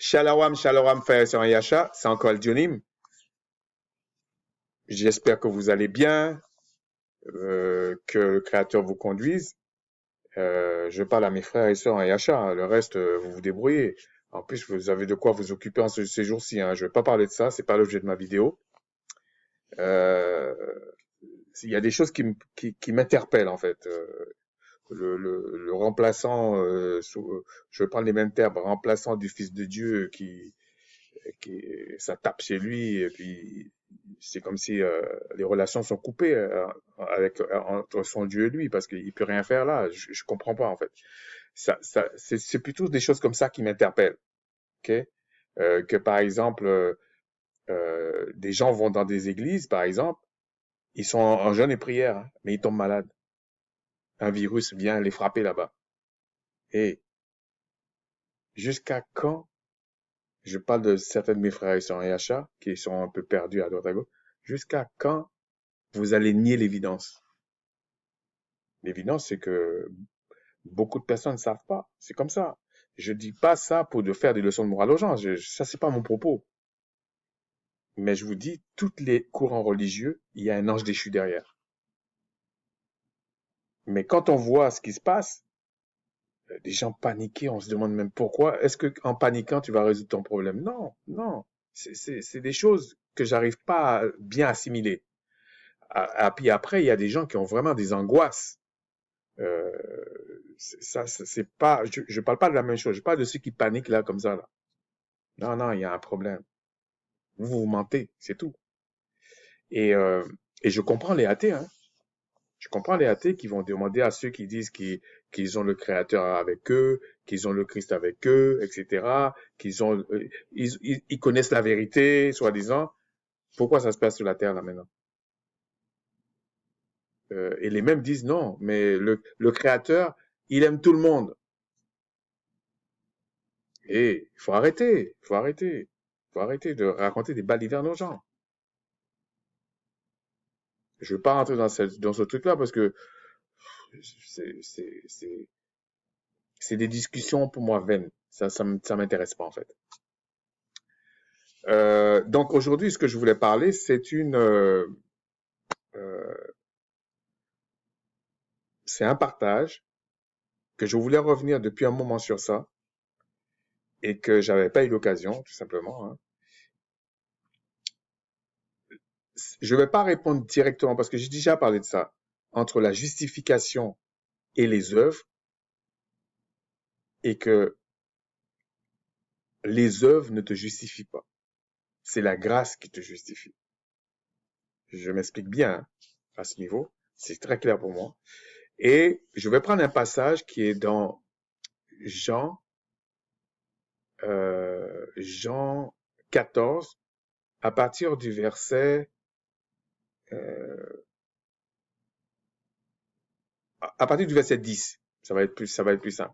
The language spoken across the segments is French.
Shalom, shalom, frères et sœurs Yasha, c'est encore le Dionim. J'espère que vous allez bien, que le Créateur vous conduise. Je parle à mes frères et sœurs Yasha, hein, le reste, vous vous débrouillez. En plus, vous avez de quoi vous occuper ces jours-ci. Hein. Je ne vais pas parler de ça, c'est pas l'objet de ma vidéo. Euh, il y a des choses qui m'interpellent en fait. Le remplaçant, je parle les mêmes termes, remplaçant du Fils de Dieu ça tape chez lui et puis c'est comme si les relations sont coupées entre son Dieu et lui parce qu'il peut rien faire là. Je comprends pas en fait. C'est plutôt des choses comme ça qui m'interpellent. Ok, que par exemple des gens vont dans des églises par exemple, ils sont en jeûne et prière, hein, mais ils tombent malades. Un virus vient les frapper là-bas. Et jusqu'à quand? Je parle de certains de mes frères et sœurs en Yacha qui sont un peu perdus à droite à gauche. Jusqu'à quand vous allez nier l'évidence? L'évidence, c'est que beaucoup de personnes ne savent pas. C'est comme ça. Je dis pas ça pour de faire des leçons de morale aux gens. Ça, c'est pas mon propos. Mais je vous dis, tous les courants religieux, il y a un ange déchu derrière. Mais quand on voit ce qui se passe, des gens paniqués, on se demande même pourquoi. Est-ce que en paniquant, tu vas résoudre ton problème? Non, non. C'est des choses que j'arrive pas à bien assimiler. Puis après, il y a des gens qui ont vraiment des angoisses. Euh, c'est pas, je parle pas de la même chose. Je parle de ceux qui paniquent là comme ça là. Non, non, il y a un problème. Vous mentez, c'est tout. Et euh, et je comprends les athées, hein. Je comprends les athées qui vont demander à ceux qui disent qu'ils ont le Créateur avec eux, qu'ils ont le Christ avec eux, etc. Ils connaissent la vérité, soi-disant. Pourquoi ça se passe sur la terre là maintenant? Et les mêmes disent non, mais le Créateur, il aime tout le monde. Et il faut arrêter, il faut arrêter. Il faut arrêter de raconter des balivernes aux gens. Je veux pas rentrer dans ce truc-là parce que c'est, c'est, c'est, c'est des discussions pour moi vaines. Ça m'intéresse pas en fait. Donc aujourd'hui, ce que je voulais parler, euh, c'est un partage que je voulais revenir depuis un moment sur ça et que j'avais pas eu l'occasion, tout simplement. Hein. Je vais pas répondre directement parce que j'ai déjà parlé de ça entre la justification et les œuvres et que les œuvres ne te justifient pas. C'est la grâce qui te justifie. Je m'explique bien hein, à ce niveau. C'est très clair pour moi. Et je vais prendre un passage qui est dans Jean, Jean 14, à partir du verset, euh, à partir du verset 10. Ça va être plus simple.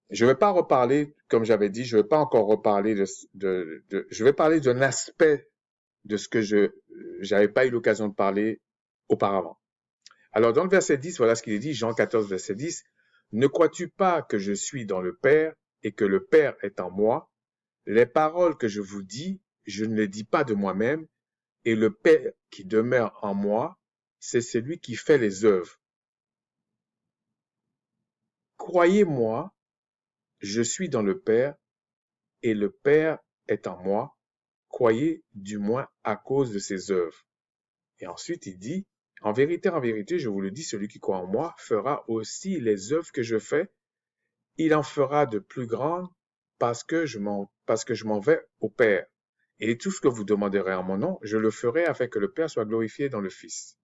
Je vais pas reparler, comme j'avais dit, je vais pas encore reparler je vais parler d'un aspect de ce que j'avais pas eu l'occasion de parler auparavant. Alors, dans le verset 10, voilà ce qu'il est dit, Jean 14, verset 10. Ne crois-tu pas que je suis dans le Père et que le Père est en moi? Les paroles que je vous dis, je ne les dis pas de moi-même, et le Père qui demeure en moi, c'est celui qui fait les œuvres. Croyez-moi, je suis dans le Père et le Père est en moi. Croyez du moins à cause de ses œuvres. Et ensuite, il dit, en vérité, je vous le dis, celui qui croit en moi fera aussi les œuvres que je fais. Il en fera de plus grandes parce que je m'en vais au Père. Et tout ce que vous demanderez en mon nom, je le ferai afin que le Père soit glorifié dans le Fils.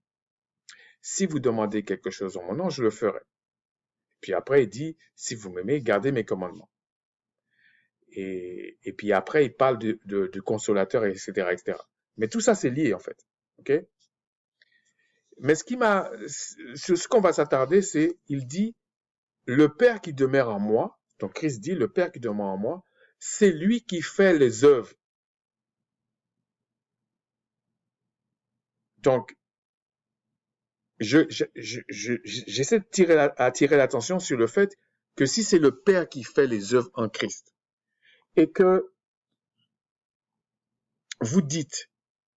Si vous demandez quelque chose en mon nom, je le ferai. Puis après, il dit, si vous m'aimez, gardez mes commandements. Et puis après, il parle du consolateur, etc., etc. Mais tout ça, c'est lié, en fait. OK? Mais sur ce qu'on va s'attarder, c'est, il dit, le Père qui demeure en moi, donc Christ dit, le Père qui demeure en moi, c'est lui qui fait les œuvres. Donc, j'essaie de attirer l'attention sur le fait que si c'est le Père qui fait les œuvres en Christ, et que vous dites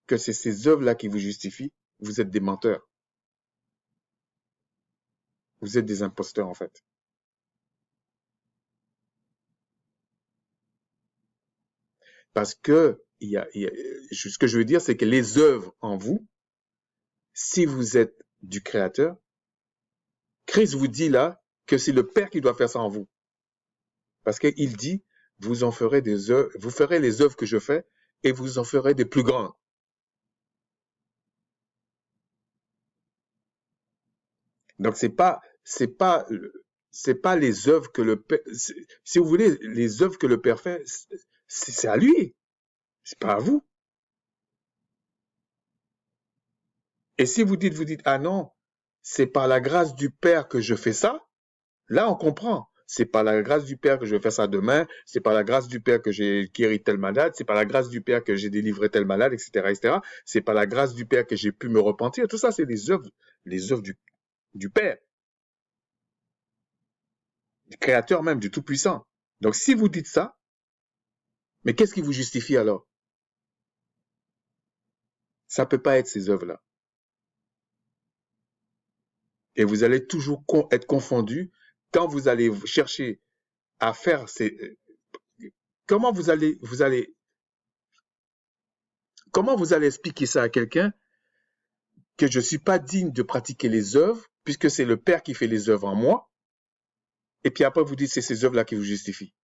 que c'est ces œuvres-là qui vous justifient, vous êtes des menteurs. Vous êtes des imposteurs, en fait. Parce que ce que je veux dire, c'est que les œuvres en vous, si vous êtes du Créateur, Christ vous dit là que c'est le Père qui doit faire ça en vous. Parce qu'il dit, vous en ferez des œuvres, vous ferez les œuvres que je fais et vous en ferez des plus grandes. Donc c'est pas les œuvres que le Père, si vous voulez, les œuvres que le Père fait, c'est à lui, c'est pas à vous. Et si vous dites, ah non, c'est par la grâce du Père que je fais ça, là on comprend. C'est par la grâce du Père que je vais faire ça demain, c'est par la grâce du Père que j'ai guéri tel malade, c'est par la grâce du Père que j'ai délivré tel malade, etc., etc. C'est par la grâce du Père que j'ai pu me repentir. Tout ça, c'est les œuvres du Père, du Créateur même, du Tout-Puissant. Donc si vous dites ça, mais qu'est-ce qui vous justifie alors? Ça ne peut pas être ces œuvres-là. Et vous allez toujours être confondu quand vous allez chercher à faire ces... Comment comment vous allez expliquer ça à quelqu'un que je ne suis pas digne de pratiquer les œuvres, puisque c'est le Père qui fait les œuvres en moi, et puis après vous dites c'est ces œuvres-là qui vous justifient.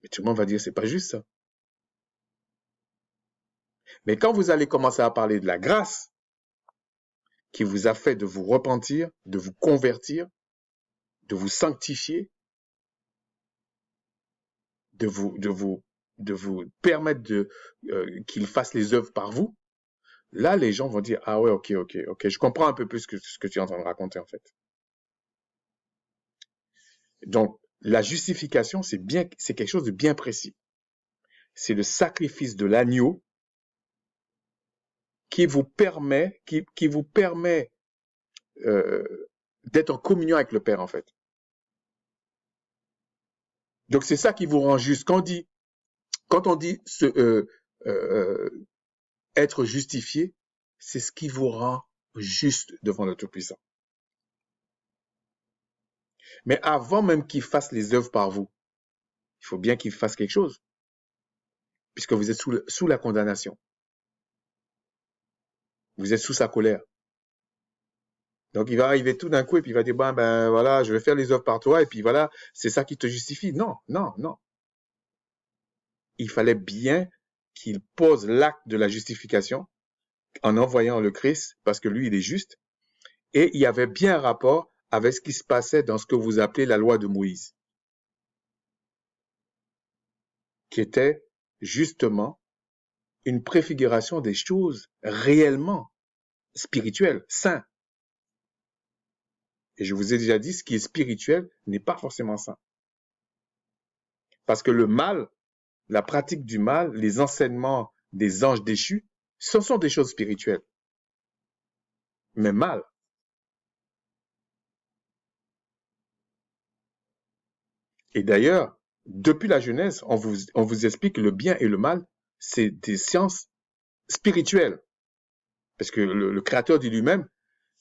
Mais tout le monde va dire c'est pas juste ça. Mais quand vous allez commencer à parler de la grâce qui vous a fait de vous repentir, de vous convertir, de vous sanctifier, de vous permettre qu'il fasse les œuvres par vous, là, les gens vont dire, ah ouais, ok, je comprends un peu plus ce que tu es en train de raconter, en fait. Donc, la justification, c'est quelque chose de bien précis. C'est le sacrifice de l'agneau qui vous permet d'être en communion avec le Père, en fait. Donc, c'est ça qui vous rend juste. Quand on dit être justifié, c'est ce qui vous rend juste devant le Tout-Puissant. Mais avant même qu'il fasse les œuvres par vous, il faut bien qu'il fasse quelque chose, puisque vous êtes sous la condamnation. Vous êtes sous sa colère. Donc il va arriver tout d'un coup et puis il va dire, ben voilà, je vais faire les œuvres par toi et puis voilà, c'est ça qui te justifie. Non. Il fallait bien qu'il pose l'acte de la justification en envoyant le Christ, parce que lui, il est juste. Et il y avait bien un rapport avec ce qui se passait dans ce que vous appelez la loi de Moïse, qui était justement une préfiguration des choses réellement spirituelles, saintes. Et je vous ai déjà dit, ce qui est spirituel n'est pas forcément saint. Parce que le mal, la pratique du mal, les enseignements des anges déchus, ce sont des choses spirituelles. Mais mal. Et d'ailleurs, depuis la Genèse, on vous explique que le bien et le mal, c'est des sciences spirituelles. Parce que le Créateur dit lui-même,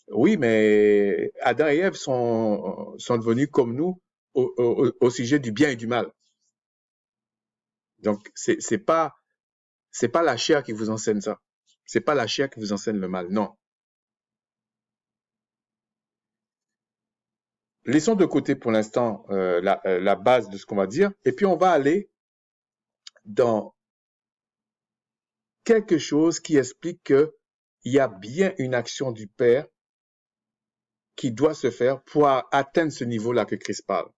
oui, mais Adam et Ève sont devenus comme nous au sujet du bien et du mal. Donc, c'est pas la chair qui vous enseigne ça. C'est pas la chair qui vous enseigne le mal, non. Laissons de côté pour l'instant la base de ce qu'on va dire, et puis on va aller dans quelque chose qui explique qu'il y a bien une action du Père qui doit se faire pour atteindre ce niveau-là que Christ parle.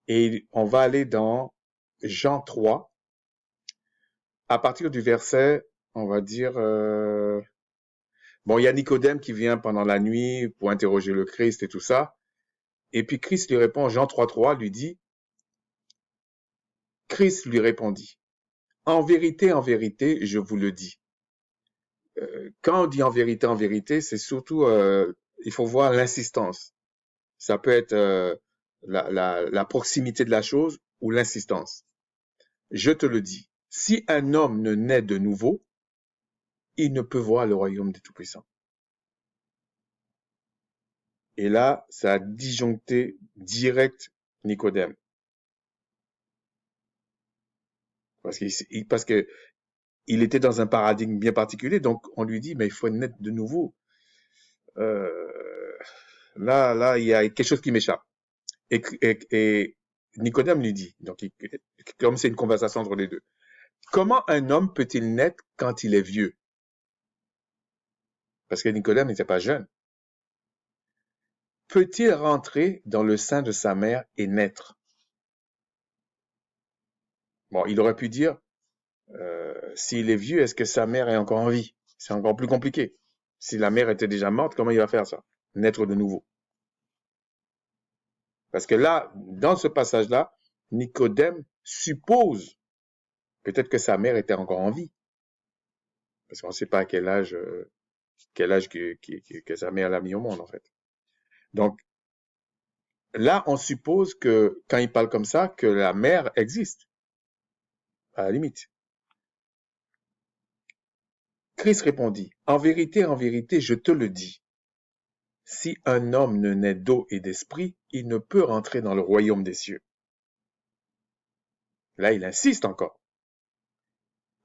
Et on va aller dans Jean 3, à partir du verset, on va dire... Bon, il y a Nicodème qui vient pendant la nuit pour interroger le Christ et tout ça. Et puis Christ lui répond, Jean 3,3 lui dit, Christ lui répondit, en vérité, je vous le dis. Quand on dit en vérité, c'est surtout, il faut voir l'insistance. ça peut être la proximité de la chose ou l'insistance. Je te le dis, si un homme ne naît de nouveau, il ne peut voir le royaume des Tout-Puissants. Et là, ça a disjoncté direct Nicodème. Parce que il était dans un paradigme bien particulier, donc on lui dit, mais il faut naître de nouveau. Euh, là, il y a quelque chose qui m'échappe. Et Nicodème lui dit, donc comme c'est une conversation entre les deux, comment un homme peut-il naître quand il est vieux? Parce que Nicodème n'était pas jeune. Peut-il rentrer dans le sein de sa mère et naître? Bon, il aurait pu dire, s'il est vieux, est-ce que sa mère est encore en vie? C'est encore plus compliqué. Si la mère était déjà morte, comment il va faire ça? Naître de nouveau. Parce que là, dans ce passage-là, Nicodème suppose peut-être que sa mère était encore en vie. Parce qu'on ne sait pas à quel âge que sa mère l'a mis au monde, en fait. Donc, là, on suppose que, quand il parle comme ça, que la mère existe, à la limite. Christ répondit, en vérité, je te le dis. Si un homme ne naît d'eau et d'esprit, il ne peut rentrer dans le royaume des cieux. Là, il insiste encore.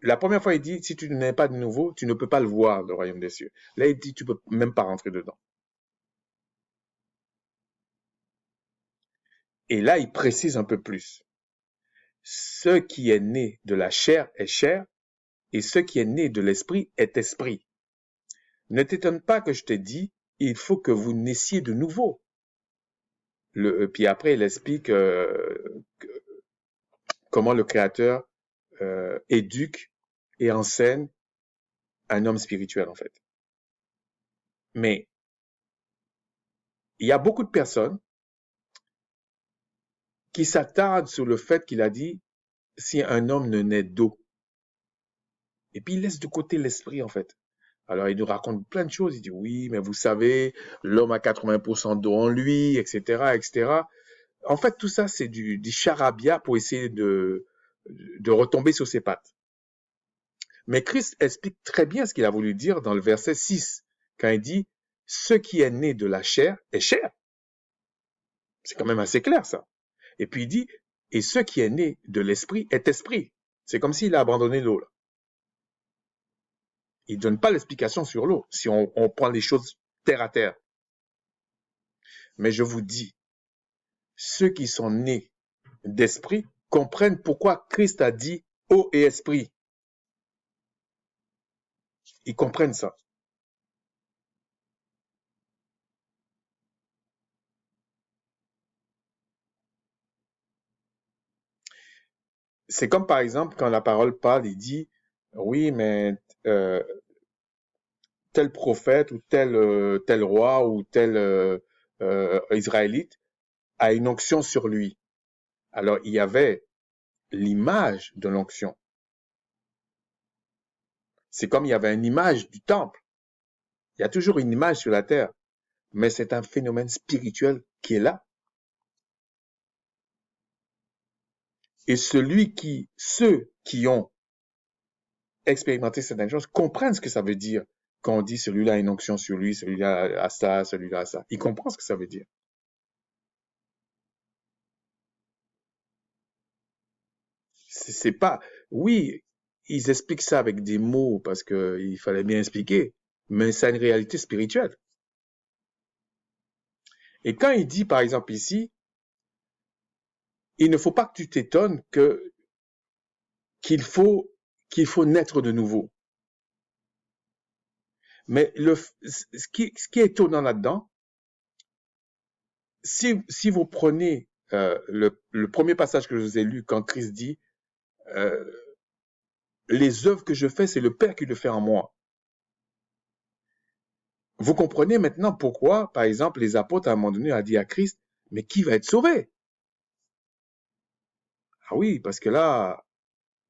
La première fois, il dit, si tu ne nais pas de nouveau, tu ne peux pas le voir, le royaume des cieux. Là, il dit, tu peux même pas rentrer dedans. Et là, il précise un peu plus. Ce qui est né de la chair est chair, et ce qui est né de l'esprit est esprit. Ne t'étonne pas que je t'ai dit, il faut que vous naissiez de nouveau. Puis après, il explique comment le Créateur éduque et enseigne un homme spirituel, en fait. Mais il y a beaucoup de personnes qui s'attardent sur le fait qu'il a dit si un homme ne naît d'eau. Et puis il laisse de côté l'esprit, en fait. Alors il nous raconte plein de choses. Il dit oui, mais vous savez, l'homme a 80% d'eau en lui, etc., etc. En fait, tout ça, c'est du charabia pour essayer de retomber sur ses pattes. Mais Christ explique très bien ce qu'il a voulu dire dans le verset 6, quand il dit ce qui est né de la chair est chair. C'est quand même assez clair, ça. Et puis il dit, et ce qui est né de l'esprit est esprit. C'est comme s'il a abandonné l'eau, là. Il ne donne pas l'explication sur l'eau, si on prend les choses terre à terre. Mais je vous dis, ceux qui sont nés d'esprit comprennent pourquoi Christ a dit eau et esprit. Ils comprennent ça. C'est comme par exemple quand la parole parle, il dit, oui, mais euh, tel prophète ou tel roi ou tel israélite a une onction sur lui. Alors il y avait l'image de l'onction. C'est comme il y avait une image du temple. Il y a toujours une image sur la terre, mais c'est un phénomène spirituel qui est là. Et ceux qui ont expérimenté certaines choses comprennent ce que ça veut dire quand on dit celui-là a une onction sur lui, celui-là a ça, celui-là a ça. Ils comprennent ce que ça veut dire. C'est pas, oui, ils expliquent ça avec des mots parce que il fallait bien expliquer, mais c'est une réalité spirituelle. Et quand il dit, par exemple ici, il ne faut pas que tu t'étonnes qu'il faut, qu'il faut naître de nouveau. Mais ce qui est étonnant là-dedans, si vous prenez le premier passage que je vous ai lu, quand Christ dit, euh, les œuvres que je fais, c'est le Père qui le fait en moi. Vous comprenez maintenant pourquoi, par exemple, les apôtres, à un moment donné, ont dit à Christ, mais qui va être sauvé? Ah oui, parce que là,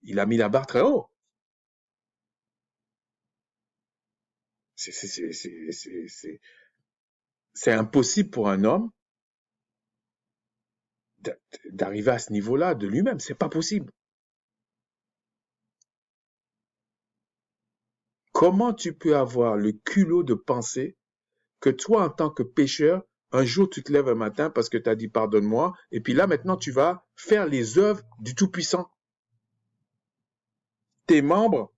il a mis la barre très haut. C'est impossible pour un homme d'arriver à ce niveau-là de lui-même. C'est pas possible. Comment tu peux avoir le culot de penser que toi, en tant que pécheur, un jour tu te lèves un matin parce que tu as dit pardonne-moi, et puis là maintenant tu vas faire les œuvres du Tout-Puissant. Tes membres,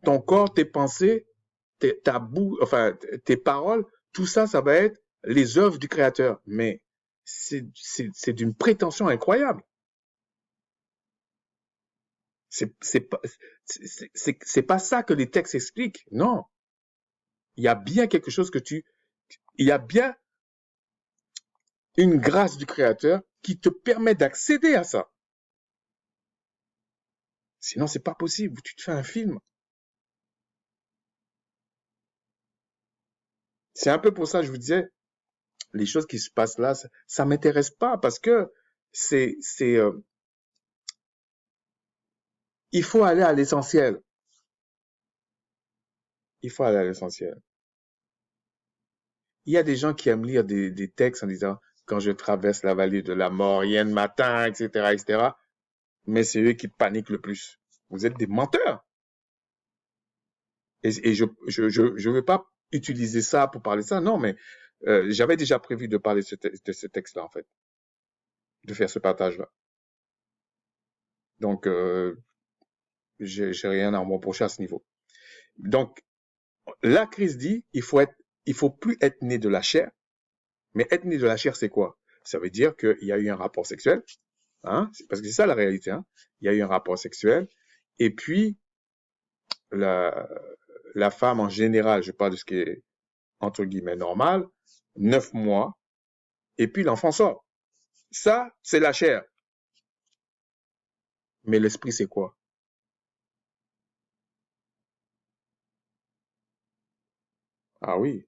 ton corps, tes pensées, enfin, tes paroles, tout ça, ça va être les œuvres du Créateur. Mais c'est d'une prétention incroyable. C'est pas ça que les textes expliquent. Non. Il y a bien quelque chose il y a bien une grâce du Créateur qui te permet d'accéder à ça. Sinon, c'est pas possible. Tu te fais un film. C'est un peu pour ça que je vous disais, les choses qui se passent là, ça m'intéresse pas parce que c'est, il faut aller à l'essentiel. Il faut aller à l'essentiel. Il y a des gens qui aiment lire des textes en disant, quand je traverse la vallée de la mort, il y a un matin, etc., etc. Mais c'est eux qui paniquent le plus. Vous êtes des menteurs. Et je veux pas utiliser ça pour parler de ça, non, mais j'avais déjà prévu de parler de ce texte-là, en fait, de faire ce partage-là. Donc, j'ai rien à me reprocher à ce niveau. Donc, la crise dit, il faut plus être né de la chair, mais être né de la chair, c'est quoi? Ça veut dire qu'il y a eu un rapport sexuel, hein? Parce que c'est ça la réalité, hein? Il y a eu un rapport sexuel, et puis la, la femme en général, je parle de ce qui est entre guillemets normal, 9 mois, et puis l'enfant sort. Ça, c'est la chair. Mais l'esprit, c'est quoi? Ah oui,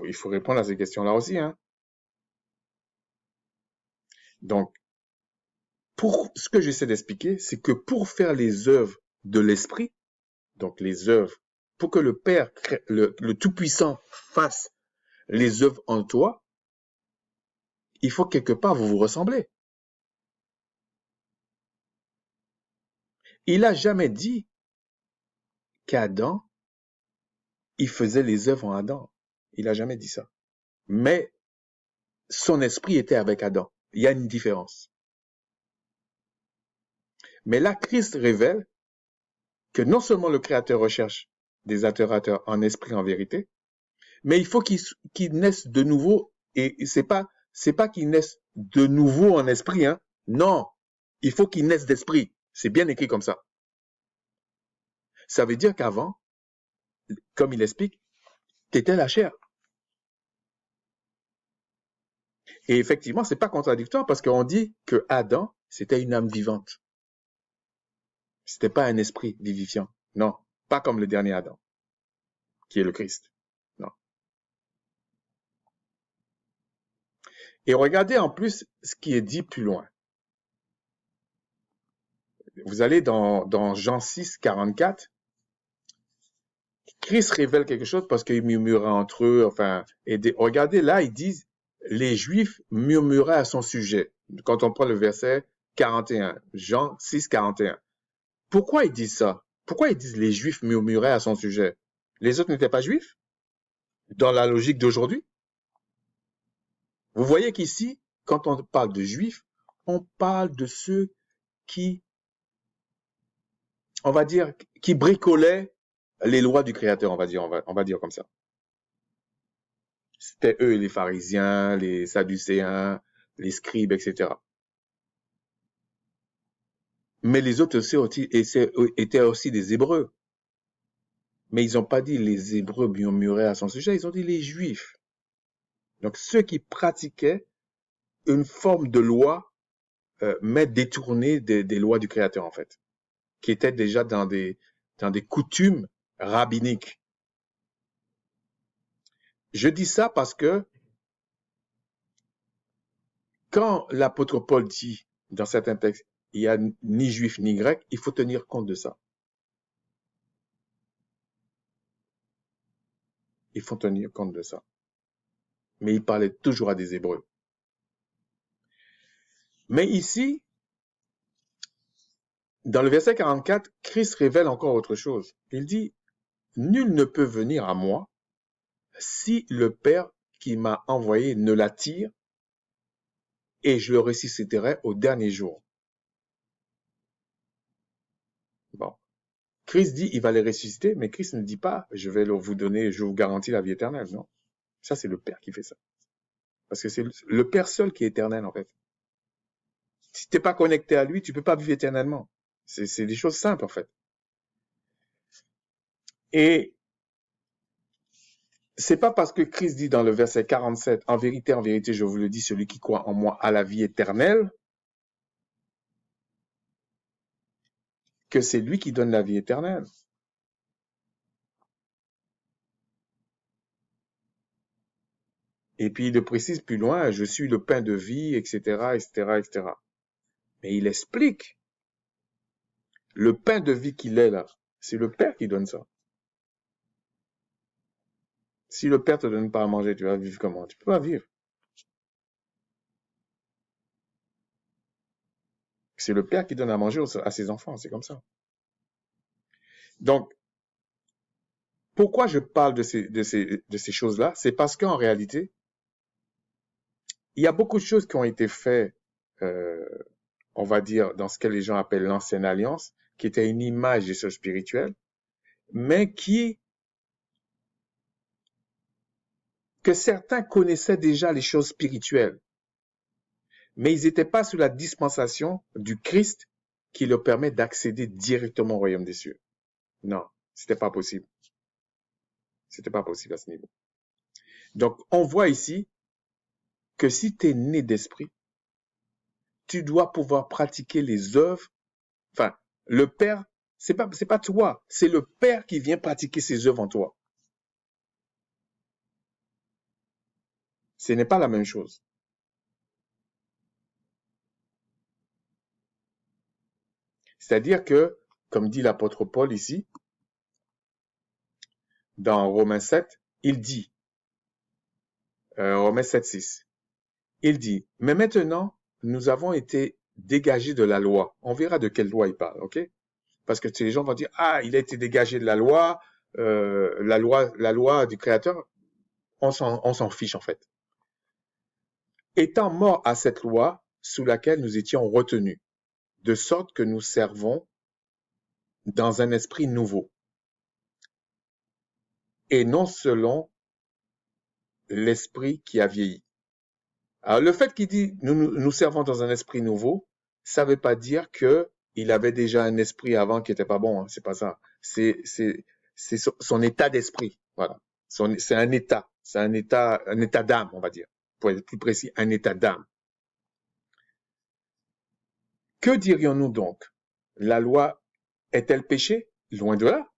il faut répondre à ces questions-là aussi, hein? Donc, pour ce que j'essaie d'expliquer, c'est que pour faire les œuvres de l'esprit, donc les œuvres, pour que le Père, le Tout-Puissant fasse les œuvres en toi, il faut quelque part vous vous ressembler. Il a jamais dit qu'Adam, il faisait les œuvres en Adam. Il a jamais dit ça. Mais son esprit était avec Adam. Il y a une différence. Mais là, Christ révèle que non seulement le Créateur recherche des adorateurs en esprit, en vérité, mais il faut qu'ils naissent de nouveau. Et c'est pas qu'ils naissent de nouveau en esprit, hein. Non, il faut qu'ils naissent d'esprit. C'est bien écrit comme ça. Ça veut dire qu'avant, comme il explique, t'étais la chair. Et effectivement, c'est pas contradictoire parce qu'on dit que Adam, c'était une âme vivante. C'était pas un esprit vivifiant. Non, pas comme le dernier Adam, qui est le Christ. Non. Et regardez en plus ce qui est dit plus loin. Vous allez dans Jean 6, 44. Christ révèle quelque chose parce qu'ils murmuraient entre eux. Enfin, regardez là, ils disent les Juifs murmuraient à son sujet. Quand on prend le verset 41, Jean 6, 41. Pourquoi ils disent ça? Pourquoi ils disent les Juifs murmuraient à son sujet? Les autres n'étaient pas Juifs? Dans la logique d'aujourd'hui? Vous voyez qu'ici, quand on parle de Juifs, on parle de ceux qui, on va dire, qui bricolaient les lois du Créateur, on va dire comme ça. C'était eux, les pharisiens, les sadducéens, les scribes, etc. Mais les autres aussi étaient aussi des Hébreux. Mais ils n'ont pas dit les Hébreux murmuraient à son sujet, ils ont dit les Juifs. Donc ceux qui pratiquaient une forme de loi, mais détournée des lois du Créateur, en fait, qui étaient déjà dans des coutumes rabbiniques. Je dis ça parce que quand l'apôtre Paul dit dans certains textes, il n'y a ni juif ni grec, il faut tenir compte de ça. Il faut tenir compte de ça. Mais il parlait toujours à des Hébreux. Mais ici, dans le verset 44, Christ révèle encore autre chose. Il dit, nul ne peut venir à moi si le Père qui m'a envoyé ne l'attire, et je le ressusciterai au dernier jour. Bon. Christ dit, il va les ressusciter, mais Christ ne dit pas, je vais vous donner, je vous garantis la vie éternelle. Non. Ça, c'est le Père qui fait ça. Parce que c'est le Père seul qui est éternel, en fait. Si tu n'es pas connecté à lui, tu ne peux pas vivre éternellement. C'est des choses simples, en fait. Et c'est pas parce que Christ dit dans le verset 47, en vérité, je vous le dis, celui qui croit en moi a la vie éternelle, que c'est lui qui donne la vie éternelle. Et puis il le précise plus loin, je suis le pain de vie, etc., etc., etc. Mais il explique, le pain de vie qu'il est là, c'est le Père qui donne ça. Si le Père te donne pas à manger, tu vas vivre comment? Tu peux pas vivre. C'est le Père qui donne à manger à ses enfants, c'est comme ça. Donc, pourquoi je parle de ces choses-là? C'est parce qu'en réalité, il y a beaucoup de choses qui ont été faites, on va dire, dans ce que les gens appellent l'ancienne alliance, qui était une image des choses spirituelles, mais que certains connaissaient déjà les choses spirituelles, mais ils n'étaient pas sous la dispensation du Christ qui leur permet d'accéder directement au royaume des cieux. Non, c'était pas possible. C'était pas possible à ce niveau. Donc, on voit ici que si tu es né d'esprit, tu dois pouvoir pratiquer les œuvres. Enfin, le Père, c'est pas toi, c'est le Père qui vient pratiquer ses œuvres en toi. Ce n'est pas la même chose. C'est-à-dire que, comme dit l'apôtre Paul ici, dans Romains 7, il dit, Romains 7, 6, il dit, mais maintenant, nous avons été dégagés de la loi. On verra de quelle loi il parle, ok? Parce que les gens vont dire, ah, il a été dégagé de la loi du Créateur. On s'en fiche en fait. Étant morts à cette loi sous laquelle nous étions retenus, de sorte que nous servons dans un esprit nouveau, et non selon l'esprit qui a vieilli. Alors, le fait qu'il dit nous servons dans un esprit nouveau, ça ne veut pas dire que il avait déjà un esprit avant qui était pas bon. Hein, c'est pas ça. C'est son état d'esprit. Voilà. C'est un état. C'est un état d'âme, on va dire. Pour être plus précis, un état d'âme. Que dirions-nous donc? La loi est-elle péché? Loin de là.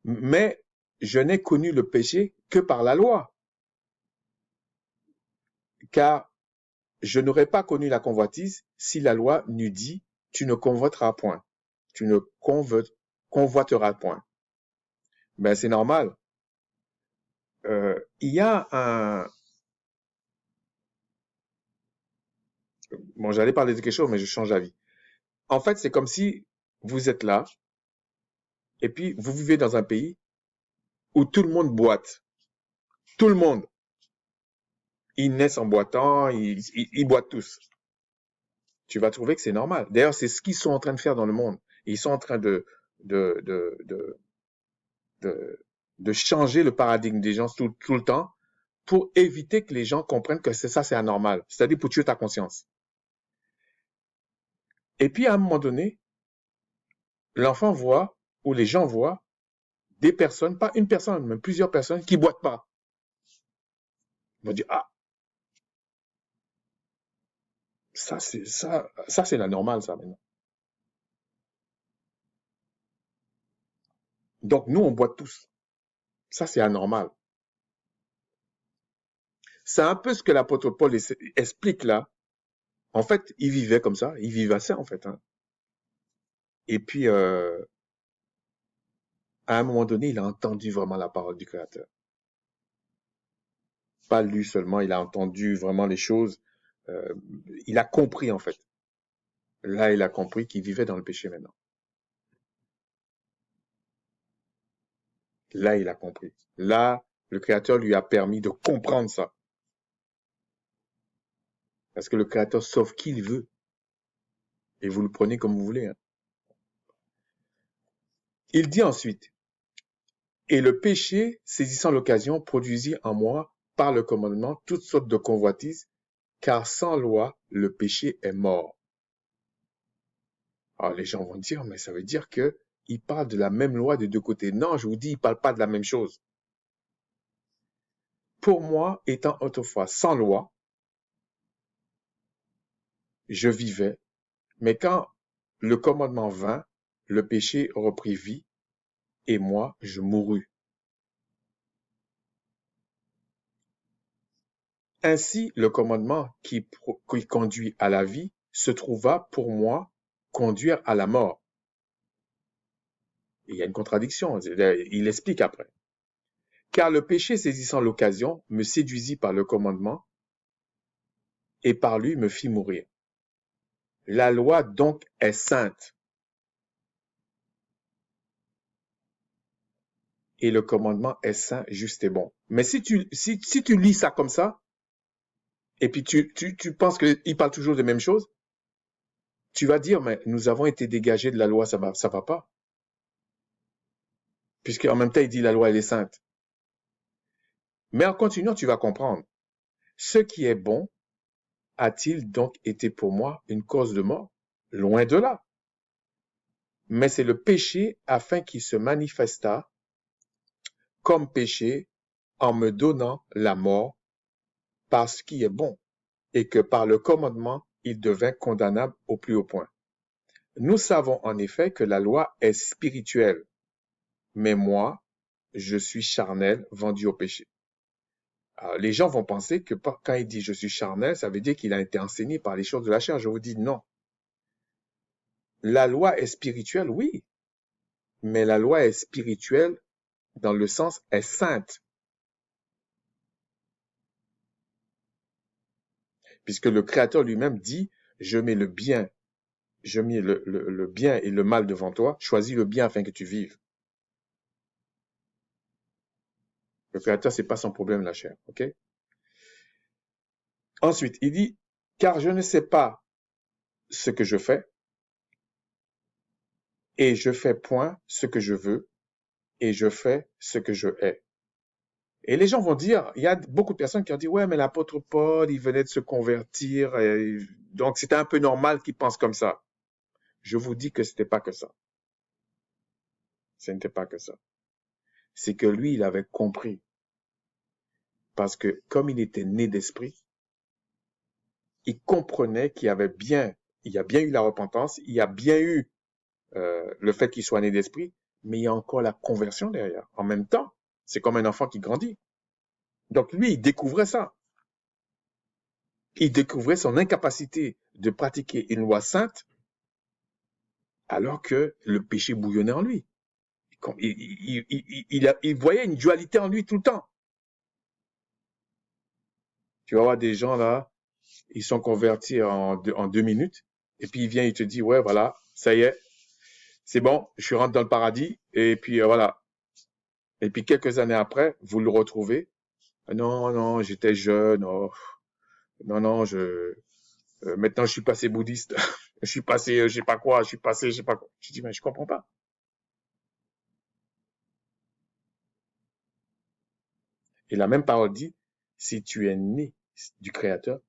Mais je n'ai connu le péché que par la loi. Car je n'aurais pas connu la convoitise si la loi n'eût dit tu ne convoiteras point, tu ne convoiteras point. Ben c'est normal. Il y a un... Bon, j'allais parler de quelque chose, mais je change d'avis. En fait, c'est comme si vous êtes là, et puis vous vivez dans un pays où tout le monde boite. Tout le monde. Ils naissent en boitant, ils boitent tous. Tu vas trouver que c'est normal. D'ailleurs, c'est ce qu'ils sont en train de faire dans le monde. Ils sont en train de, de, de, de, de changer le paradigme des gens tout le temps pour éviter que les gens comprennent que c'est anormal. C'est-à-dire pour tuer ta conscience. Et puis, à un moment donné, l'enfant voit, ou les gens voient, des personnes, pas une personne, mais plusieurs personnes qui boitent pas. Ils vont dire, ah, ça, c'est la normale, ça, maintenant. Donc, nous, on boit tous. Ça, c'est anormal. C'est un peu ce que l'apôtre Paul explique là. En fait, il vivait comme ça. Il vivait ça, en fait. Hein. Et puis, à un moment donné, il a entendu vraiment la parole du Créateur. Pas lu seulement, il a entendu vraiment les choses euh, il a compris en fait. Là, il a compris qu'il vivait dans le péché maintenant. Là, il a compris. Là, le Créateur lui a permis de comprendre ça. Parce que le Créateur sauve qui il veut. Et vous le prenez comme vous voulez. Hein. Il dit ensuite, et le péché, saisissant l'occasion, produisit en moi, par le commandement, toutes sortes de convoitises, car sans loi, le péché est mort. Alors les gens vont dire, mais ça veut dire que il parle de la même loi des deux côtés. Non, je vous dis, il parle pas de la même chose. Pour moi, étant autrefois sans loi, je vivais, mais quand le commandement vint, le péché reprit vie, et moi, je mourus. Ainsi, le commandement qui conduit à la vie se trouva pour moi conduire à la mort. Et il y a une contradiction, il explique après. Car le péché saisissant l'occasion me séduisit par le commandement et par lui me fit mourir. La loi donc est sainte et le commandement est saint, juste et bon. Mais si tu lis ça comme ça, et puis tu penses qu'il parle toujours des mêmes choses, tu vas dire, mais nous avons été dégagés de la loi, ça va pas. Puisqu'en même temps, il dit la loi, elle est sainte. Mais en continuant, tu vas comprendre. Ce qui est bon a-t-il donc été pour moi une cause de mort? Loin de là. Mais c'est le péché afin qu'il se manifestât comme péché en me donnant la mort par ce qui est bon, et que par le commandement, il devint condamnable au plus haut point. Nous savons en effet que la loi est spirituelle, mais moi, je suis charnel, vendu au péché. Alors, les gens vont penser que quand il dit je suis charnel, ça veut dire qu'il a été enseigné par les choses de la chair. Je vous dis non. La loi est spirituelle, oui, mais la loi est spirituelle dans le sens est sainte, puisque le Créateur lui-même dit je mets le bien, je mets le bien et le mal devant toi, choisis le bien afin que tu vives. Le Créateur, c'est pas son problème la chair, ok? Ensuite, il dit car je ne sais pas ce que je fais et je fais point ce que je veux et je fais ce que je hais. Et les gens vont dire, il y a beaucoup de personnes qui ont dit, ouais, mais l'apôtre Paul, il venait de se convertir, et donc c'était un peu normal qu'il pense comme ça. Je vous dis que c'était pas que ça. Ce n'était pas que ça. C'est que lui, il avait compris. Parce que comme il était né d'esprit, il comprenait qu'il y avait bien, il y a bien eu la repentance, il y a bien eu le fait qu'il soit né d'esprit, mais il y a encore la conversion derrière. En même temps, c'est comme un enfant qui grandit. Donc lui, il découvrait ça. Il découvrait son incapacité de pratiquer une loi sainte alors que le péché bouillonnait en lui. Il voyait une dualité en lui tout le temps. Tu vas voir des gens là, ils sont convertis en 2 minutes, et puis il vient, il te dit, ouais, voilà, ça y est, c'est bon, je suis rentré dans le paradis, et puis voilà. Et puis quelques années après, vous le retrouvez. Non, non, j'étais jeune, oh, non, non, maintenant je suis passé bouddhiste, je suis passé, je sais pas quoi, je suis passé, je sais pas quoi. Je dis, mais je comprends pas. Et la même parole dit, si tu es né du Créateur,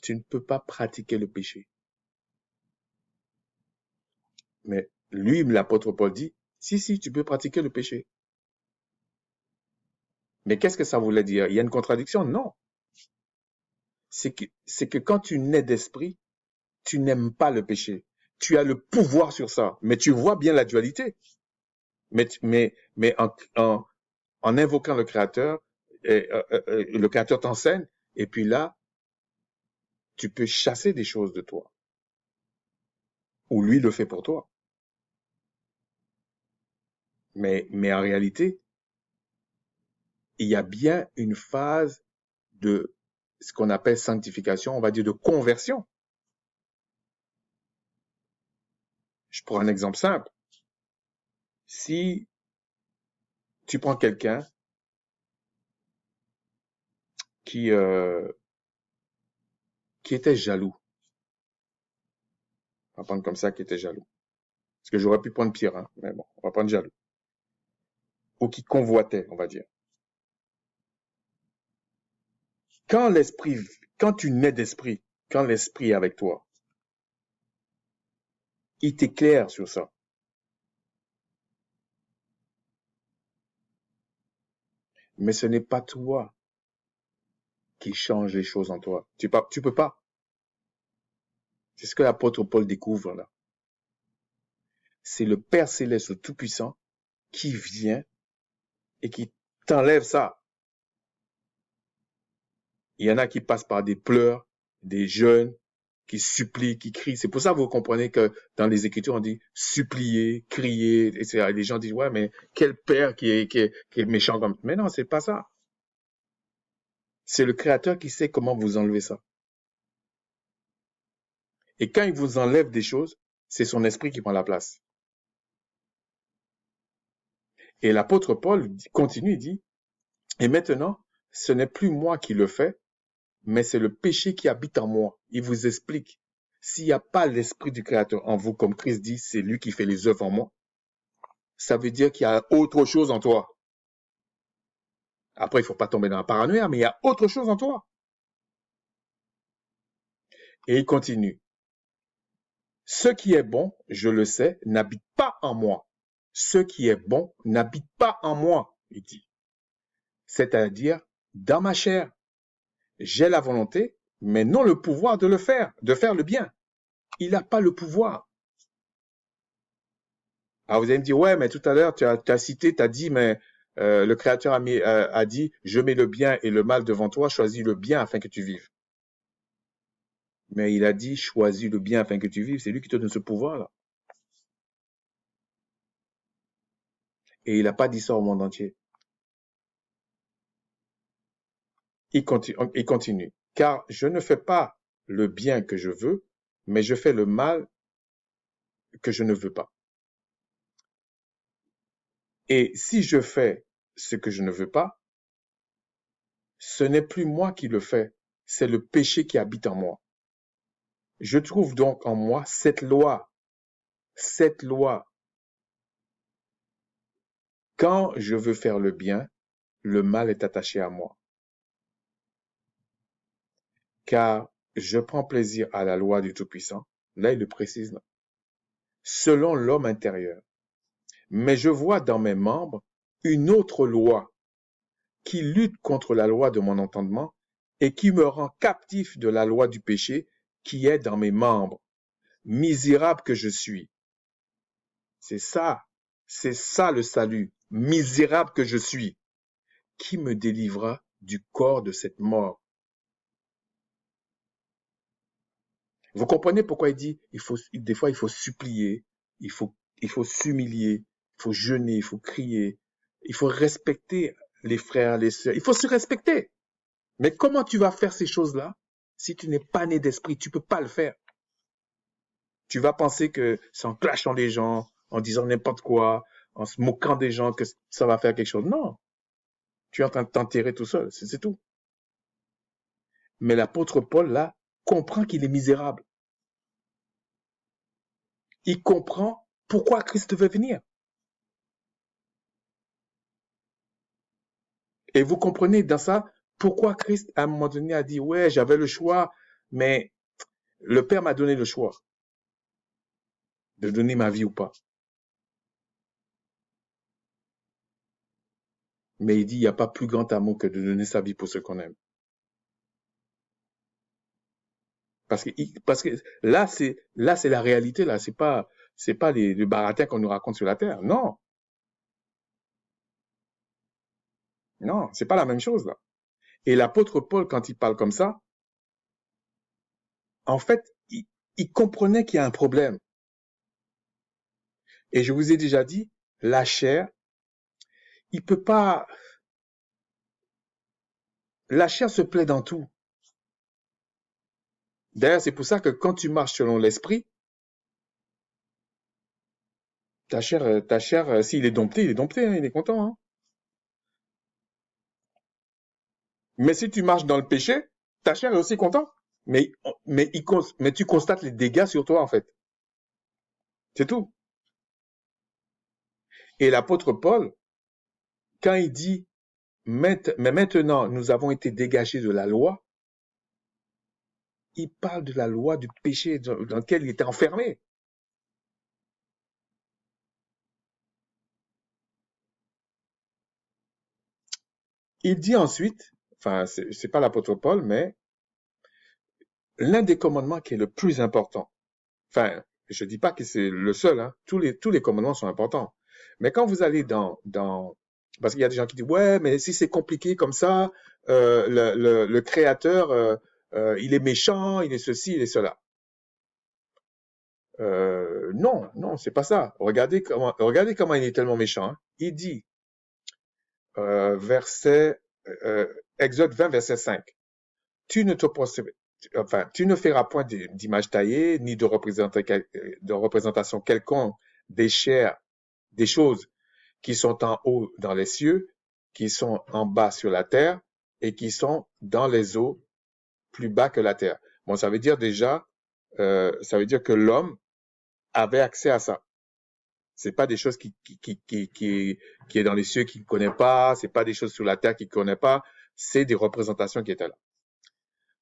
tu ne peux pas pratiquer le péché. Mais lui, l'apôtre Paul dit, si, tu peux pratiquer le péché. Mais qu'est-ce que ça voulait dire? Il y a une contradiction? Non. C'est que quand tu nais d'esprit, tu n'aimes pas le péché. Tu as le pouvoir sur ça. Mais tu vois bien la dualité. Mais en invoquant le Créateur, le Créateur t'enseigne, et puis là, tu peux chasser des choses de toi. Ou lui le fait pour toi. Mais en réalité, il y a bien une phase de ce qu'on appelle sanctification, on va dire de conversion. Je prends un exemple simple. Si tu prends quelqu'un qui, euh, qui était jaloux, on va prendre comme ça, qui était jaloux. Parce que j'aurais pu prendre pire, hein, mais bon, on va prendre jaloux. Ou qui convoitait, on va dire. Quand tu nais d'esprit, quand l'esprit est avec toi, il t'éclaire sur ça. Mais ce n'est pas toi qui change les choses en toi. Tu peux pas. C'est ce que l'apôtre Paul découvre là. C'est le Père Céleste, le Tout-Puissant, qui vient et qui t'enlève ça. Il y en a qui passent par des pleurs, des jeûnes, qui supplient, qui crient. C'est pour ça que vous comprenez que dans les Écritures, on dit supplier, crier, etc. Et les gens disent, ouais, mais quel père qui est méchant comme... Mais non, c'est pas ça. C'est le Créateur qui sait comment vous enlever ça. Et quand il vous enlève des choses, c'est son esprit qui prend la place. Et l'apôtre Paul continue, il dit, et maintenant, ce n'est plus moi qui le fais, mais c'est le péché qui habite en moi. Il vous explique. S'il n'y a pas l'esprit du Créateur en vous, comme Christ dit, c'est lui qui fait les œuvres en moi, ça veut dire qu'il y a autre chose en toi. Après, il ne faut pas tomber dans la paranoïa, mais il y a autre chose en toi. Et il continue. Ce qui est bon, je le sais, n'habite pas en moi. Ce qui est bon n'habite pas en moi, il dit. C'est-à-dire, dans ma chair, j'ai la volonté, mais non le pouvoir de faire le bien. Il n'a pas le pouvoir. Alors vous allez me dire, ouais, mais tout à l'heure, tu as cité, tu as dit, mais le Créateur a dit, je mets le bien et le mal devant toi, choisis le bien afin que tu vives. Mais il a dit, choisis le bien afin que tu vives, c'est lui qui te donne ce pouvoir-là. Et il n'a pas dit ça au monde entier. Il continue. Car je ne fais pas le bien que je veux, mais je fais le mal que je ne veux pas. Et si je fais ce que je ne veux pas, ce n'est plus moi qui le fais, c'est le péché qui habite en moi. Je trouve donc en moi cette loi. Quand je veux faire le bien, le mal est attaché à moi. Car je prends plaisir à la loi du Tout-Puissant. Là, il le précise, là, selon l'homme intérieur. Mais je vois dans mes membres une autre loi qui lutte contre la loi de mon entendement et qui me rend captif de la loi du péché qui est dans mes membres. Misérable que je suis. C'est ça le salut. Misérable que je suis. Qui me délivra du corps de cette mort? Vous comprenez pourquoi il dit, des fois il faut supplier, il faut s'humilier, il faut jeûner, il faut crier, il faut respecter les frères, les sœurs, il faut se respecter. Mais comment tu vas faire ces choses-là si tu n'es pas né d'esprit? Tu peux pas le faire. Tu vas penser que c'est en clashant les gens, en disant n'importe quoi, en se moquant des gens que ça va faire quelque chose. Non, tu es en train de t'enterrer tout seul, c'est tout. Mais l'apôtre Paul, là, comprend qu'il est misérable. Il comprend pourquoi Christ veut venir. Et vous comprenez dans ça pourquoi Christ, à un moment donné, a dit, ouais, j'avais le choix, mais le Père m'a donné le choix de donner ma vie ou pas. Mais il dit, il n'y a pas plus grand amour que de donner sa vie pour ceux qu'on aime. Parce que là, c'est la réalité, là. C'est pas le baratin qu'on nous raconte sur la terre. Non. Non, c'est pas la même chose, là. Et l'apôtre Paul, quand il parle comme ça, en fait, il comprenait qu'il y a un problème. Et je vous ai déjà dit, la chair, il peut pas, la chair se plaît dans tout. D'ailleurs, c'est pour ça que quand tu marches selon l'esprit, ta chair, s'il est dompté, hein, il est content, hein. Mais si tu marches dans le péché, ta chair est aussi content. Mais tu constates les dégâts sur toi, en fait. C'est tout. Et l'apôtre Paul, quand il dit, mais maintenant, nous avons été dégagés de la loi, il parle de la loi du péché dans lequel il était enfermé. Il dit ensuite, enfin, c'est pas l'apôtre Paul, mais l'un des commandements qui est le plus important. Enfin, je dis pas que c'est le seul, hein. Tous les commandements sont importants. Mais quand vous allez parce qu'il y a des gens qui disent, ouais, mais si c'est compliqué comme ça, le créateur, il est méchant, il est ceci, il est cela. Non, non, c'est pas ça. Regardez comment il est tellement méchant, hein. Il dit, verset, euh, Exode 20, verset 5. Tu ne te enfin, tu ne feras point d'image taillée, ni de représentation quelconque des chairs, des choses qui sont en haut dans les cieux, qui sont en bas sur la terre, et qui sont dans les eaux plus bas que la terre. Bon, ça veut dire déjà, ça veut dire que l'homme avait accès à ça. C'est pas des choses qui est dans les cieux qu'il ne connaît pas, c'est pas des choses sur la terre qu'il ne connaît pas, c'est des représentations qui étaient là.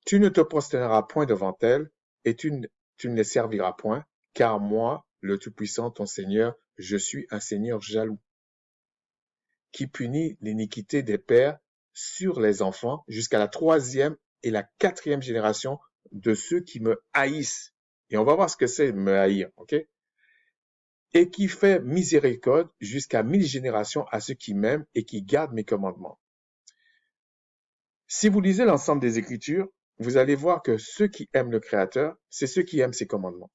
Tu ne te prosterneras point devant elles, et tu ne les serviras point, car moi, le Tout-Puissant, ton Seigneur, je suis un Seigneur jaloux, qui punit l'iniquité des pères sur les enfants jusqu'à la troisième et la quatrième génération de ceux qui me haïssent. Et on va voir ce que c'est me haïr, ok? Et qui fait miséricorde jusqu'à 1000 générations à ceux qui m'aiment et qui gardent mes commandements. Si vous lisez l'ensemble des Écritures, vous allez voir que ceux qui aiment le Créateur, c'est ceux qui aiment ses commandements.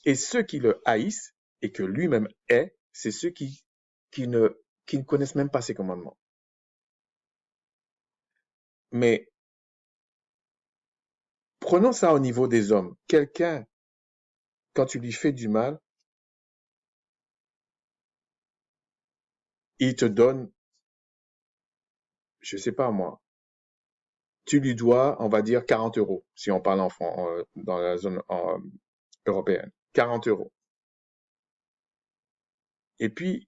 Et ceux qui le haïssent et que lui-même est, c'est ceux qui ne, qui ne connaissent même pas ses commandements. Mais prenons ça au niveau des hommes. Quelqu'un, quand tu lui fais du mal, il te donne, je sais pas moi, tu lui dois, on va dire, 40 euros, si on parle dans la zone européenne. 40 euros. Et puis,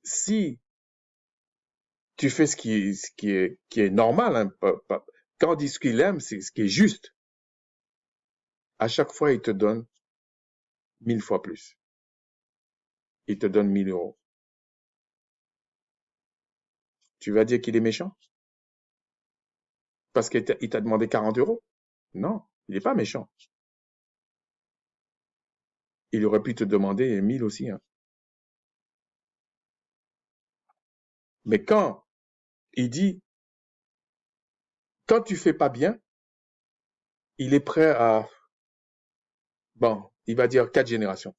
si tu fais qui est normal, hein, quand on dit ce qu'il aime, c'est ce qui est juste. À chaque fois, il te donne 1000 fois plus. Il te donne 1000 euros. Tu vas dire qu'il est méchant? Parce qu'il t'a demandé 40 euros? Non, il n'est pas méchant. Il aurait pu te demander 1000 aussi, hein. Mais quand il dit, quand tu fais pas bien, il est prêt à, bon, il va dire 4 générations.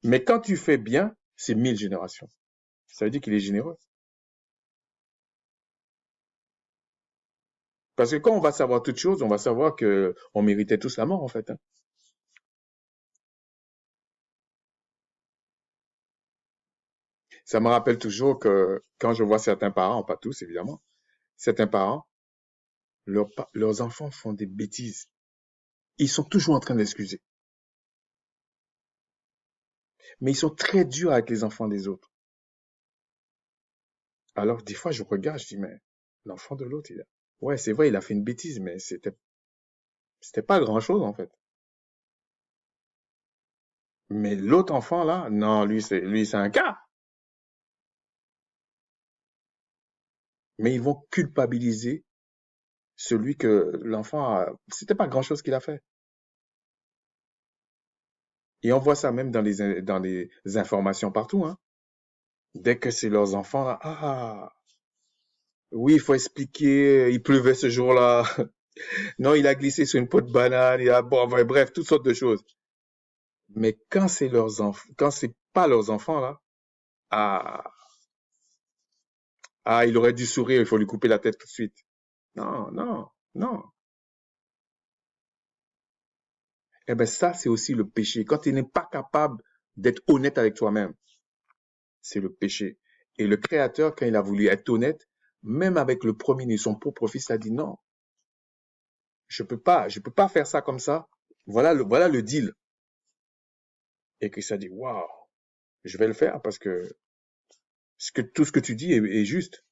Mais quand tu fais bien, c'est 1000 générations. Ça veut dire qu'il est généreux. Parce que quand on va savoir toutes choses, on va savoir que on méritait tous la mort, en fait, hein. Ça me rappelle toujours que quand je vois certains parents, pas tous évidemment, certains parents, leurs enfants font des bêtises. Ils sont toujours en train d'excuser. Mais ils sont très durs avec les enfants des autres. Alors, des fois, je regarde, je dis, mais l'enfant de l'autre, ouais, c'est vrai, il a fait une bêtise, mais c'était pas grand-chose, en fait. Mais l'autre enfant, là, non, lui, c'est un cas. Mais ils vont culpabiliser celui que c'était pas grand-chose qu'il a fait. Et on voit ça même dans les informations partout, hein. Dès que c'est leurs enfants, là, ah, oui, il faut expliquer, il pleuvait ce jour-là. Non, il a glissé sur une peau de banane, bon, ouais, bref, toutes sortes de choses. Mais quand c'est leurs enfants, quand c'est pas leurs enfants, là, ah, il aurait dû sourire, il faut lui couper la tête tout de suite. Non, non, non. Eh bien, ça, c'est aussi le péché. Quand tu n'es pas capable d'être honnête avec toi-même, c'est le péché. Et le Créateur, quand il a voulu être honnête, même avec le premier-né, son propre fils, a dit non, je peux pas faire ça comme ça. Voilà le deal. Et Christ a dit, waouh, je vais le faire parce que, tout ce que tu dis est juste.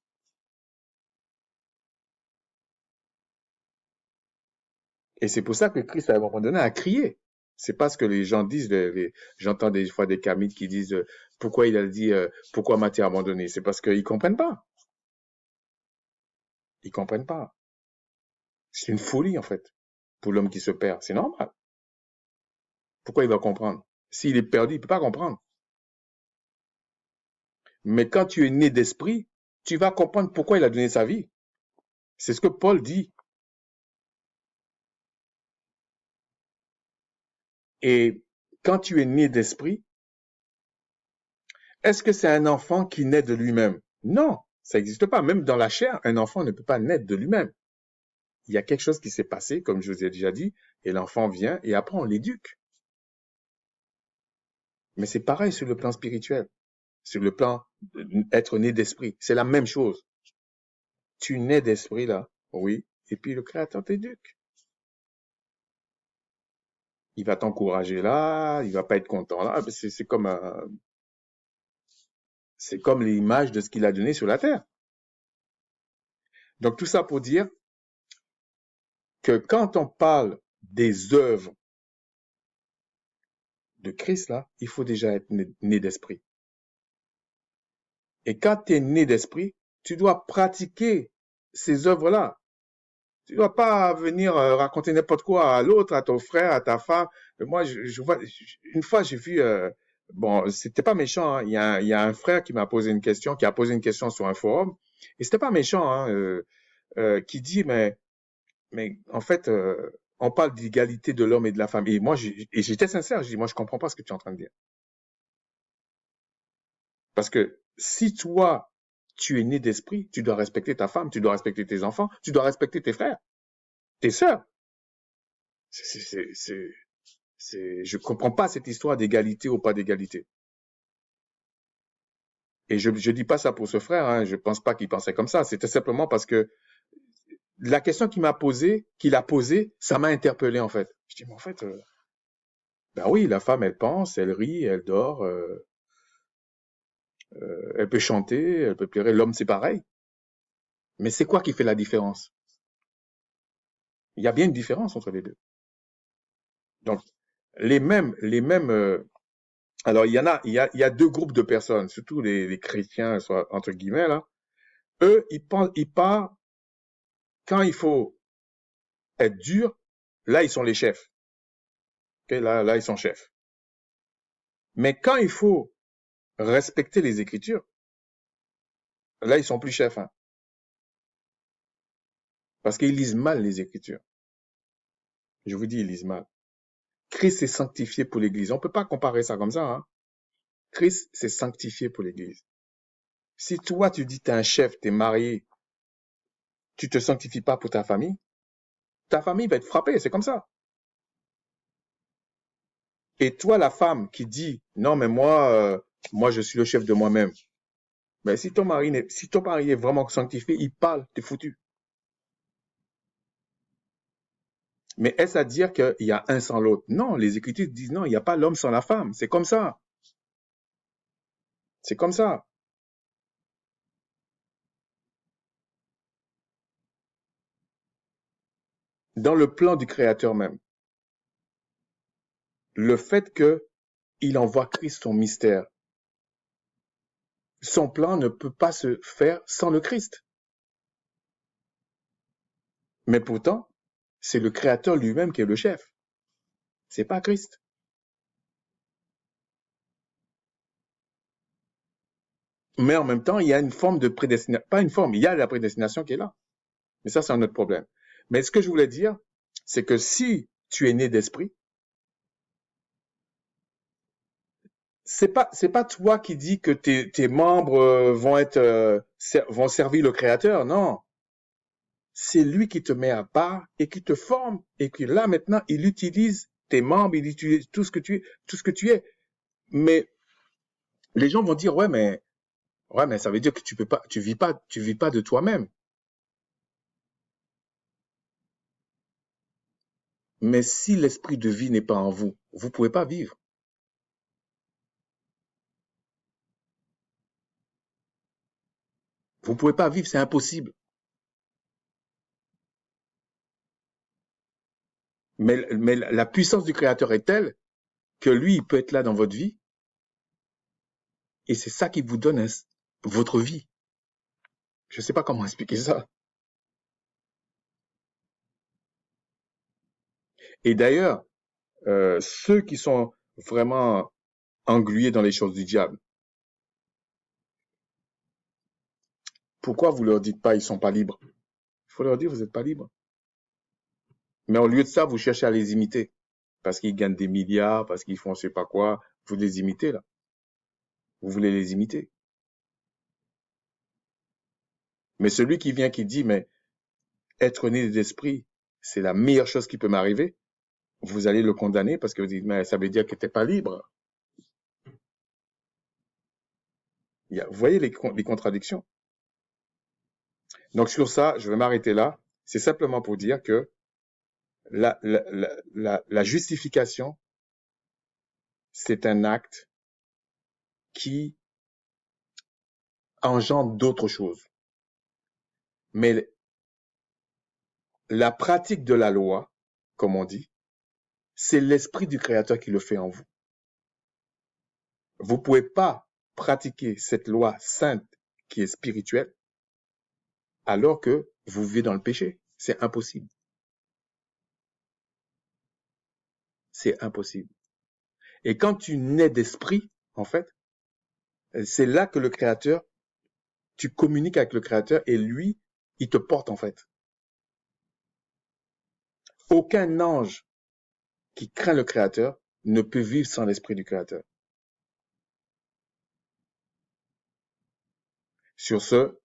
Et c'est pour ça que Christ, à un moment donné, a crié. C'est pas ce que les gens disent. J'entends des fois des camites qui disent pourquoi il a dit pourquoi Matthieu a abandonné. C'est parce qu'ils comprennent pas. Ils comprennent pas. C'est une folie en fait pour l'homme qui se perd. C'est normal. Pourquoi il va comprendre? S'il est perdu, il peut pas comprendre. Mais quand tu es né d'esprit, tu vas comprendre pourquoi il a donné sa vie. C'est ce que Paul dit. Et quand tu es né d'esprit, est-ce que c'est un enfant qui naît de lui-même? Non, ça n'existe pas. Même dans la chair, un enfant ne peut pas naître de lui-même. Il y a quelque chose qui s'est passé, comme je vous ai déjà dit, et l'enfant vient et après on l'éduque. Mais c'est pareil sur le plan spirituel, sur le plan être né d'esprit. C'est la même chose. Tu nais d'esprit là, oui, et puis le Créateur t'éduque. Il va t'encourager là, il va pas être content là. C'est comme l'image de ce qu'il a donné sur la terre. Donc tout ça pour dire que quand on parle des œuvres de Christ là, il faut déjà être né d'esprit. Et quand tu es né d'esprit, tu dois pratiquer ces œuvres-là. Tu dois pas venir raconter n'importe quoi à l'autre, à ton frère, à ta femme. Moi, je vois, une fois, j'ai vu, bon, c'était pas méchant, hein. Il y a un frère qui m'a posé une question, qui a posé une question sur un forum, et c'était pas méchant, hein, qui dit, mais en fait, on parle d'égalité de l'homme et de la femme. Et moi, j'étais sincère, je dis, moi, je comprends pas ce que tu es en train de dire. Parce que si toi, tu es né d'esprit, tu dois respecter ta femme, tu dois respecter tes enfants, tu dois respecter tes frères, tes sœurs. Je comprends pas cette histoire d'égalité ou pas d'égalité. Et je dis pas ça pour ce frère, hein, je pense pas qu'il pensait comme ça. C'était simplement parce que la question qu'il a posée, ça m'a interpellé en fait. Je dis, mais en fait, ben oui, la femme, elle pense, elle rit, elle dort, elle peut chanter, elle peut pleurer. L'homme, c'est pareil. Mais c'est quoi qui fait la différence? Il y a bien une différence entre les deux. Donc, les mêmes. Alors, il y a deux groupes de personnes, surtout les chrétiens, soit entre guillemets là. Eux, ils partent quand il faut être dur. Là, ils sont les chefs. Okay, là, ils sont chefs. Mais quand il faut respecter les Écritures, là, ils sont plus chefs, hein, parce qu'ils lisent mal les Écritures. Je vous dis, ils lisent mal. Christ s'est sanctifié pour l'Église. On peut pas comparer ça comme ça, hein. Christ s'est sanctifié pour l'Église. Si toi, tu dis, t'es un chef, t'es marié, tu te sanctifies pas pour ta famille va être frappée, c'est comme ça. Et toi, la femme qui dit, non, mais moi, je suis le chef de moi-même. Mais si ton mari est vraiment sanctifié, il parle, t'es foutu. Mais est-ce à dire qu'il y a un sans l'autre? Non, les Écritures disent non, il n'y a pas l'homme sans la femme. C'est comme ça. C'est comme ça. Dans le plan du Créateur même, le fait qu'il envoie Christ son mystère, son plan ne peut pas se faire sans le Christ. Mais pourtant, c'est le Créateur lui-même qui est le chef. C'est pas Christ. Mais en même temps, il y a une forme de prédestination. Pas une forme, il y a la prédestination qui est là. Mais ça, c'est un autre problème. Mais ce que je voulais dire, c'est que si tu es né d'esprit, c'est pas toi qui dis que tes membres vont servir le Créateur, non. c'est lui qui te met à part et qui te forme et que là maintenant il utilise tes membres, il utilise tout ce que tu es. Mais les gens vont dire ouais mais ça veut dire que tu vis pas de toi-même. Mais si l'esprit de vie n'est pas en vous, vous pouvez pas vivre. Vous pouvez pas vivre, c'est impossible. Mais la puissance du Créateur est telle que lui, il peut être là dans votre vie et c'est ça qui vous donne votre vie. Je sais pas comment expliquer ça. Et d'ailleurs, ceux qui sont vraiment englués dans les choses du diable, pourquoi vous leur dites pas ils sont pas libres? Il faut leur dire vous n'êtes pas libres. Mais au lieu de ça, vous cherchez à les imiter parce qu'ils gagnent des milliards, parce qu'ils font je sais pas quoi. Vous les imitez là. Vous voulez les imiter. Mais celui qui vient qui dit mais être né d'esprit, c'est la meilleure chose qui peut m'arriver. Vous allez le condamner parce que vous dites mais ça veut dire que t'es pas libre. Vous voyez les contradictions. Donc sur ça, je vais m'arrêter là. C'est simplement pour dire que la justification, c'est un acte qui engendre d'autres choses. Mais la pratique de la loi, comme on dit, c'est l'esprit du Créateur qui le fait en vous. Vous ne pouvez pas pratiquer cette loi sainte qui est spirituelle alors que vous vivez dans le péché. C'est impossible. C'est impossible. Et quand tu nais d'esprit, en fait, c'est là que le Créateur, tu communiques avec le Créateur et lui, il te porte en fait. Aucun ange qui craint le Créateur ne peut vivre sans l'esprit du Créateur. Sur ce,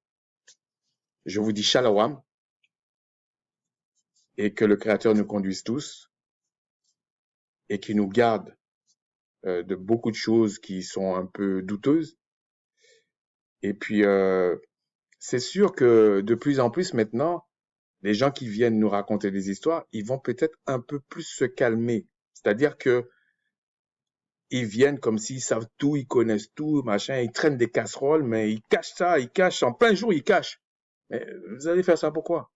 je vous dis shalom et que le Créateur nous conduise tous et qu'il nous garde de beaucoup de choses qui sont un peu douteuses. Et puis, c'est sûr que de plus en plus maintenant, les gens qui viennent nous raconter des histoires, ils vont peut-être un peu plus se calmer. C'est-à-dire que ils viennent comme s'ils savent tout, ils connaissent tout, machin, ils traînent des casseroles, mais ils cachent ça, ils cachent, en plein jour, ils cachent. Mais vous allez faire ça pourquoi?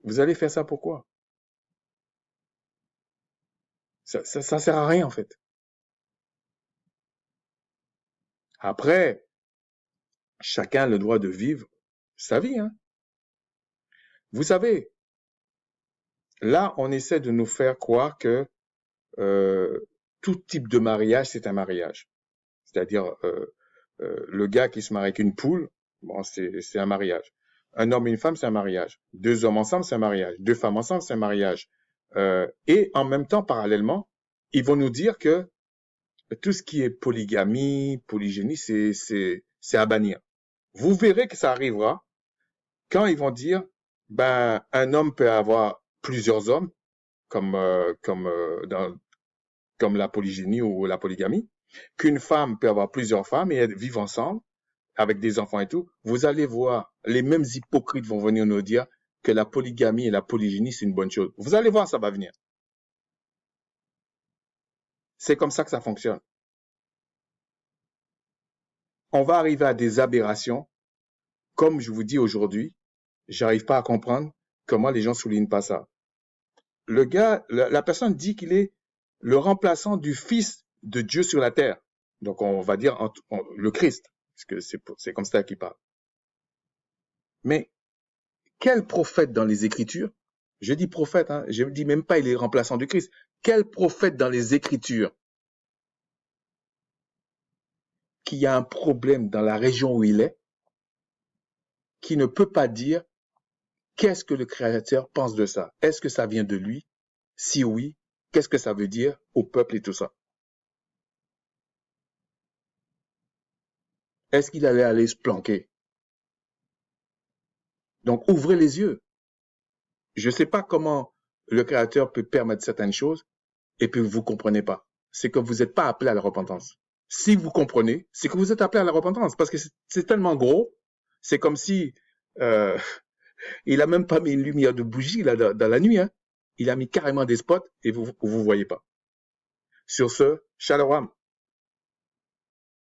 Vous allez faire ça pourquoi? Ça sert à rien, en fait. Après, chacun a le droit de vivre sa vie, hein. Vous savez, là, on essaie de nous faire croire que euh, tout type de mariage, c'est un mariage. C'est-à-dire, le gars qui se marie avec une poule, bon, c'est un mariage. Un homme et une femme, c'est un mariage. Deux hommes ensemble, c'est un mariage. Deux femmes ensemble, c'est un mariage. Et en même temps, parallèlement, ils vont nous dire que tout ce qui est polygamie, polygynie, c'est à bannir. Vous verrez que ça arrivera quand ils vont dire, ben, un homme peut avoir plusieurs hommes, comme la polygynie ou la polygamie, qu'une femme peut avoir plusieurs femmes et elles vivent ensemble avec des enfants et tout. Vous allez voir, les mêmes hypocrites vont venir nous dire que la polygamie et la polygynie, c'est une bonne chose. Vous allez voir, ça va venir. C'est comme ça que ça fonctionne. On va arriver à des aberrations. Comme je vous dis aujourd'hui, j'arrive pas à comprendre comment les gens soulignent pas ça. Le gars, la personne dit qu'il est le remplaçant du Fils de Dieu sur la terre. Donc on va dire le Christ, parce que c'est comme ça qu'il parle. Mais quel prophète dans les Écritures, je dis prophète, hein, je ne dis même pas il est remplaçant du Christ, quel prophète dans les Écritures qui a un problème dans la région où il est, qui ne peut pas dire qu'est-ce que le Créateur pense de ça? Est-ce que ça vient de lui? Si oui, qu'est-ce que ça veut dire au peuple et tout ça? Est-ce qu'il allait aller se planquer? Donc, ouvrez les yeux. Je ne sais pas comment le Créateur peut permettre certaines choses et puis vous ne comprenez pas. C'est que vous n'êtes pas appelé à la repentance. Si vous comprenez, c'est que vous êtes appelé à la repentance parce que c'est tellement gros. C'est comme si euh, il a même pas mis une lumière de bougie là, dans la nuit. Hein. Il a mis carrément des spots et vous voyez pas. Sur ce, shalom.